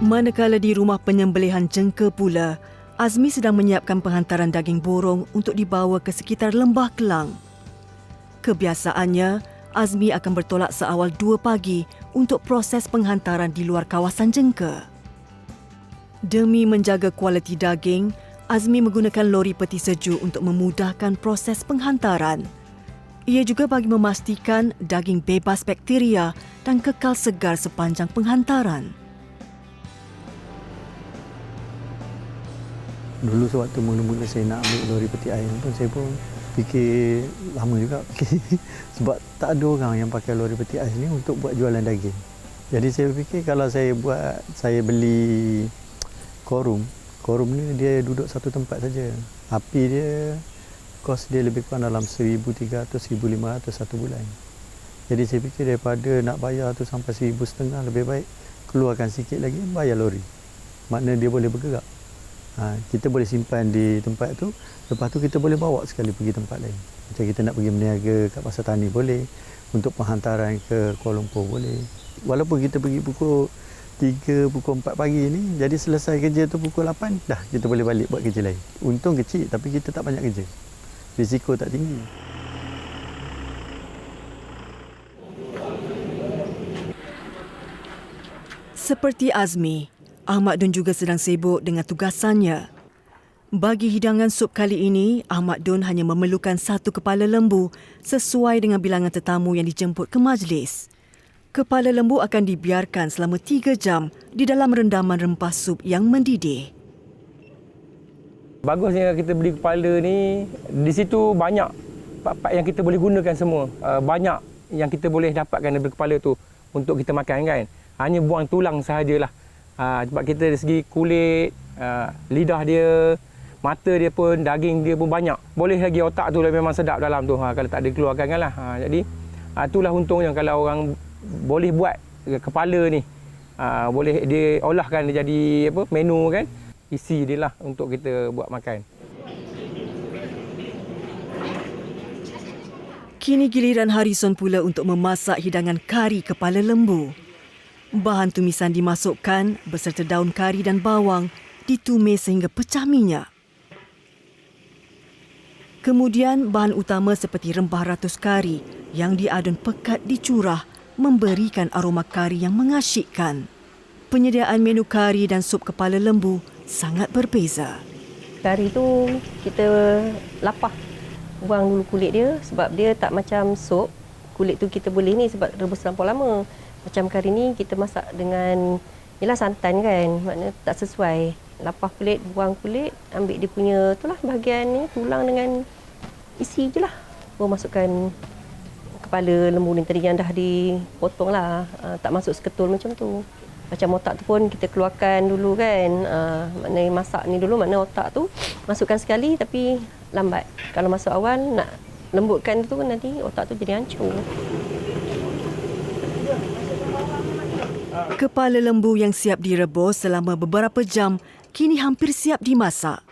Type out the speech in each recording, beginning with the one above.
Manakala di rumah penyembelihan jengka pula, Azmi sedang menyiapkan penghantaran daging borong untuk dibawa ke sekitar Lembah Kelang. Kebiasaannya, Azmi akan bertolak seawal 2 pagi untuk proses penghantaran di luar kawasan jengka. Demi menjaga kualiti daging, Azmi menggunakan lori peti sejuk untuk memudahkan proses penghantaran. Ia juga bagi memastikan daging bebas bakteria dan kekal segar sepanjang penghantaran. Dulu sewaktu mula-mula saya nak ambil lori peti ais pun saya pun fikir lama juga sebab tak ada orang yang pakai lori peti ais ni untuk buat jualan daging. Jadi saya fikir kalau saya beli korum ni dia duduk satu tempat saja. Api dia kos dia lebih kurang dalam 1,300-1,500 satu bulan. Jadi saya fikir daripada nak bayar tu sampai 1,500 lebih baik keluarkan sikit lagi bayar lori. Maknanya dia boleh bergerak. Kita boleh simpan di tempat tu, lepas tu kita boleh bawa sekali pergi tempat lain. Macam kita nak pergi berniaga kat Pasar Tani boleh, untuk penghantaran ke Kuala Lumpur boleh. Walaupun kita pergi pukul 3, pukul 4 pagi ni, jadi selesai kerja tu pukul 8, dah kita boleh balik buat kerja lain. Untung kecil tapi kita tak banyak kerja. Risiko tak tinggi. Seperti Azmi, Ahmad Don juga sedang sibuk dengan tugasannya. Bagi hidangan sup kali ini, Ahmad Don hanya memerlukan 1 kepala lembu sesuai dengan bilangan tetamu yang dijemput ke majlis. Kepala lembu akan dibiarkan selama 3 jam di dalam rendaman rempah sup yang mendidih. Bagusnya kita beli kepala ni, di situ banyak part-part yang kita boleh gunakan semua. Banyak yang kita boleh dapatkan dari kepala tu untuk kita makan kan. Hanya buang tulang sahajalah. Sebab kita dari segi kulit, lidah dia, mata dia pun, daging dia pun banyak. Boleh lagi otak tu memang sedap dalam tu kalau tak ada keluarkan kan lah. Jadi itulah untungnya kalau orang boleh buat kepala ni. Boleh dia olahkan dia jadi menu kan. Isi dia lah untuk kita buat makan. Kini giliran Harrison pula untuk memasak hidangan kari kepala lembu. Bahan tumisan dimasukkan beserta daun kari dan bawang ditumis sehingga pecah minyak. Kemudian bahan utama seperti rempah ratus kari yang diadun pekat dicurah memberikan aroma kari yang mengasyikkan. Penyediaan menu kari dan sup kepala lembu sangat berbeza. Kari tu kita lapah, buang dulu kulit dia sebab dia tak macam sup. Kulit tu kita boleh ni sebab rebus terlampau lama. Macam kari ni kita masak dengan ialah santan kan, maknanya tak sesuai. Lapah kulit, buang kulit, ambil dia punya itulah bahagian ni, tulang dengan isi je lah. Baru masukkan kepala lembu ni tadi yang dah dipotong lah, tak masuk seketul macam tu. Macam otak tu pun kita keluarkan dulu kan, maknanya masak ni dulu, maknanya otak tu masukkan sekali tapi lambat. Kalau masuk awal nak lembutkan tu nanti otak tu jadi hancur. Kepala lembu yang siap direbus selama beberapa jam kini hampir siap dimasak.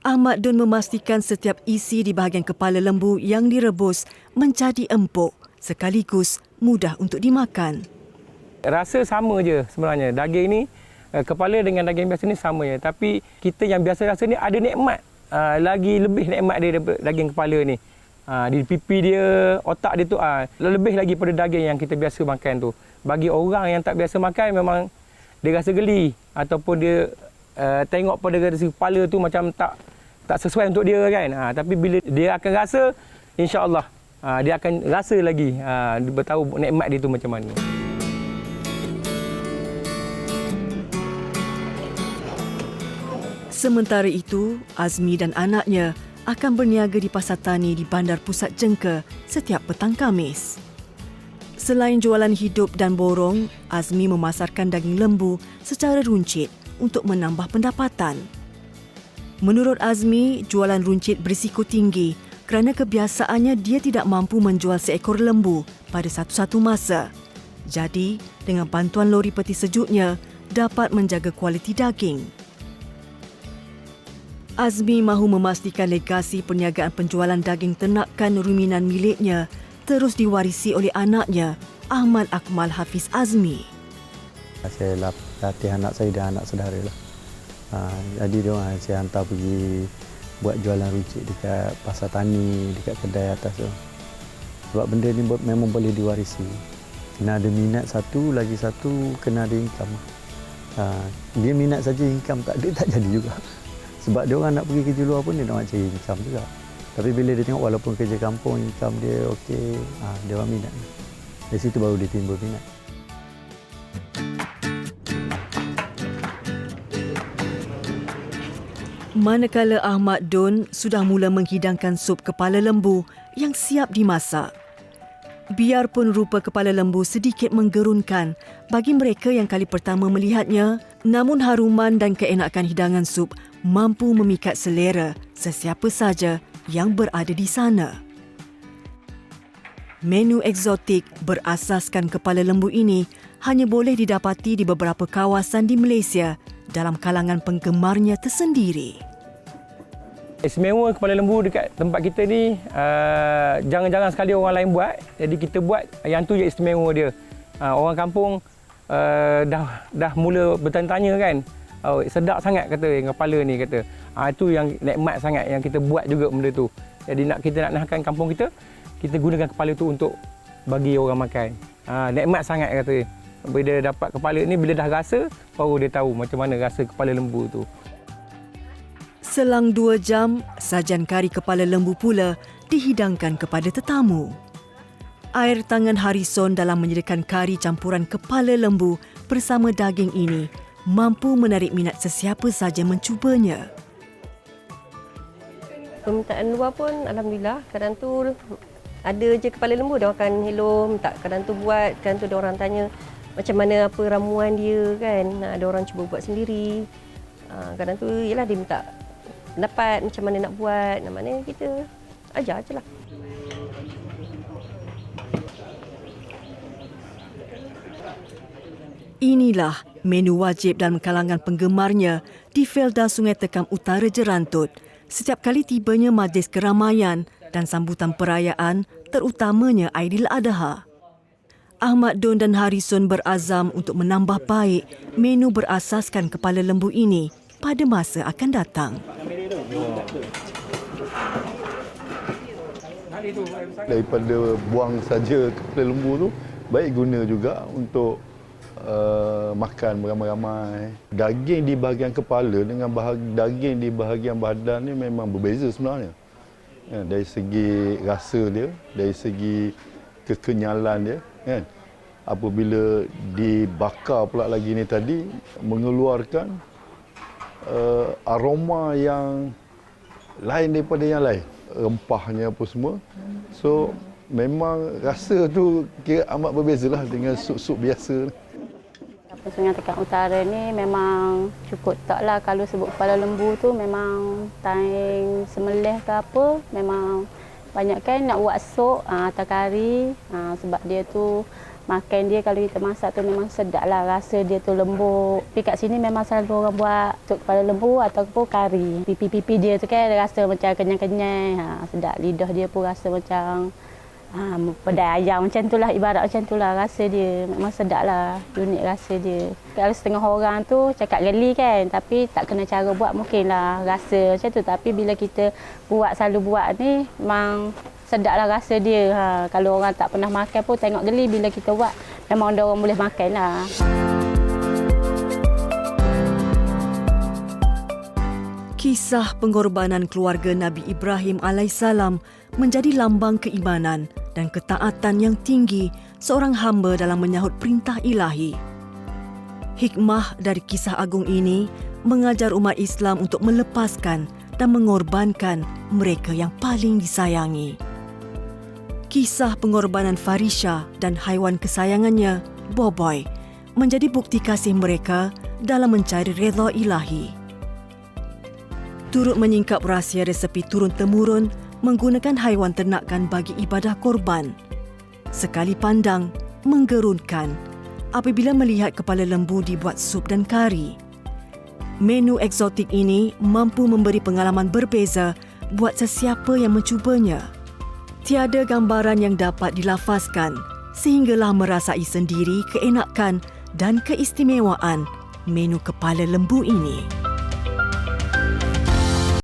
Ahmad Don memastikan setiap isi di bahagian kepala lembu yang direbus menjadi empuk sekaligus mudah untuk dimakan. Rasa sama je sebenarnya. Daging ni, kepala dengan daging biasa ni sama je. Tapi kita yang biasa rasa ni ada nikmat. Lagi lebih nikmat dia daripada daging kepala ni. Di pipi dia, otak dia tu lebih lagi pada daging yang kita biasa makan tu. Bagi orang yang tak biasa makan memang dia rasa geli ataupun dia tengok pada segi kepala tu macam tak sesuai untuk dia kan. Tapi bila dia akan rasa, insya-Allah dia akan rasa lagi, dia bertahu nikmat dia tu macam mana. Sementara itu, Azmi dan anaknya akan berniaga di Pasar Tani di Bandar Pusat Jengka setiap petang Khamis. Selain jualan hidup dan borong, Azmi memasarkan daging lembu secara runcit untuk menambah pendapatan. Menurut Azmi, jualan runcit berisiko tinggi kerana kebiasaannya dia tidak mampu menjual seekor lembu pada satu-satu masa. Jadi, dengan bantuan lori peti sejuknya, dapat menjaga kualiti daging. Azmi mahu memastikan legasi perniagaan penjualan daging ternakan ruminan miliknya terus diwarisi oleh anaknya, Ahmad Akmal Hafiz Azmi. Saya latih anak saya dan anak saudara lah. Jadi dia orang saya hantar pergi buat jualan runcit dekat pasar tani, dekat kedai atas tu. Sebab benda ni memang boleh diwarisi. Kena ada minat satu, lagi satu kena ada income. Dia minat saja, income tak ada, tak jadi juga. Sebab dia orang nak pergi kerja luar pun dia nak cari income juga. Tapi bila dia tengok walaupun kerja kampung, income dia okey, dia orang minat. Dari situ baru dia timbul minat. Manakala Ahmad Don sudah mula menghidangkan sup kepala lembu yang siap dimasak. Biarpun rupa kepala lembu sedikit menggerunkan bagi mereka yang kali pertama melihatnya, namun haruman dan keenakan hidangan sup mampu memikat selera sesiapa saja yang berada di sana. Menu eksotik berasaskan kepala lembu ini hanya boleh didapati di beberapa kawasan di Malaysia dalam kalangan penggemarnya tersendiri. Istimewa kepala lembu dekat tempat kita ni, jarang-jarang sekali orang lain buat. Jadi kita buat, yang tu je istimewa dia. Orang kampung dah mula bertanya-tanya kan. Sedap sangat kata yang kepala ni kata. Itu yang nikmat sangat yang kita buat juga benda tu. Jadi kita nak nakkan kampung kita gunakan kepala tu untuk bagi orang makan. Nikmat sangat kata. Bila dia dapat kepala ni, bila dah rasa, baru dia tahu macam mana rasa kepala lembu tu. Selang 2 jam, sajian kari kepala lembu pula dihidangkan kepada tetamu. Air tangan Harrison dalam menyediakan kari campuran kepala lembu bersama daging ini mampu menarik minat sesiapa saja mencubanya. Permintaan luar pun alhamdulillah, kadang tu ada je kepala lembu dia akan hello minta, kadang tu buat, kadang tu ada orang tanya macam mana apa ramuan dia kan. Ada orang cuba buat sendiri. Kadang tu ialah dia minta pendapat macam mana nak buat, mana kita ajar je lah. Inilah menu wajib dalam kalangan penggemarnya di Felda Sungai Tekam Utara Jerantut setiap kali tibanya majlis keramaian dan sambutan perayaan, terutamanya Aidiladha. Ahmad Don dan Harrison berazam untuk menambah baik menu berasaskan kepala lembu ini pada masa akan datang. Daripada buang saja kepala lembu tu, baik guna juga untuk makan beramai-ramai. Daging di bahagian kepala dengan daging di bahagian badan ni memang berbeza sebenarnya. Dari segi rasa dia, dari segi kekenyalan dia, kan. Apabila dibakar pula lagi ni tadi, mengeluarkan aroma yang lain daripada yang lain. Rempahnya apa semua. So, memang rasa tu kira amat berbezalah dengan sup-sup biasa. Sungai Tekam Utara ni memang cukup taklah kalau sebut kepala lembu tu memang time semelih ke apa, memang banyak kan nak buat sup atau kari, sebab dia tu makan dia kalau kita masak tu memang sedap lah, rasa dia tu lembut. Tapi kat sini memang selalu orang buat sup kepala lembu ataupun kari. Pipi-pipi dia tu kan rasa macam kenyang-kenyang, sedap lidah dia pun rasa macam pedai ayam macam tu lah, ibarat macam tu lah rasa dia. Memang sedap lah, unik rasa dia. Kalau setengah orang tu cakap geli kan, tapi tak kena cara buat mungkin lah rasa macam tu. Tapi bila kita buat, selalu buat ni, memang sedap lah rasa dia. Kalau orang tak pernah makan pun tengok geli, bila kita buat memang ada orang boleh makan lah. Kisah pengorbanan keluarga Nabi Ibrahim alaihissalam menjadi lambang keimanan dan ketaatan yang tinggi seorang hamba dalam menyahut perintah ilahi. Hikmah dari kisah agung ini mengajar umat Islam untuk melepaskan dan mengorbankan mereka yang paling disayangi. Kisah pengorbanan Farisha dan haiwan kesayangannya, Boboy, menjadi bukti kasih mereka dalam mencari redha ilahi. Turut menyingkap rahsia resepi turun-temurun menggunakan haiwan ternakan bagi ibadah korban. Sekali pandang, menggerunkan apabila melihat kepala lembu dibuat sup dan kari. Menu eksotik ini mampu memberi pengalaman berbeza buat sesiapa yang mencubanya. Tiada gambaran yang dapat dilafazkan sehinggalah merasai sendiri keenakan dan keistimewaan menu kepala lembu ini.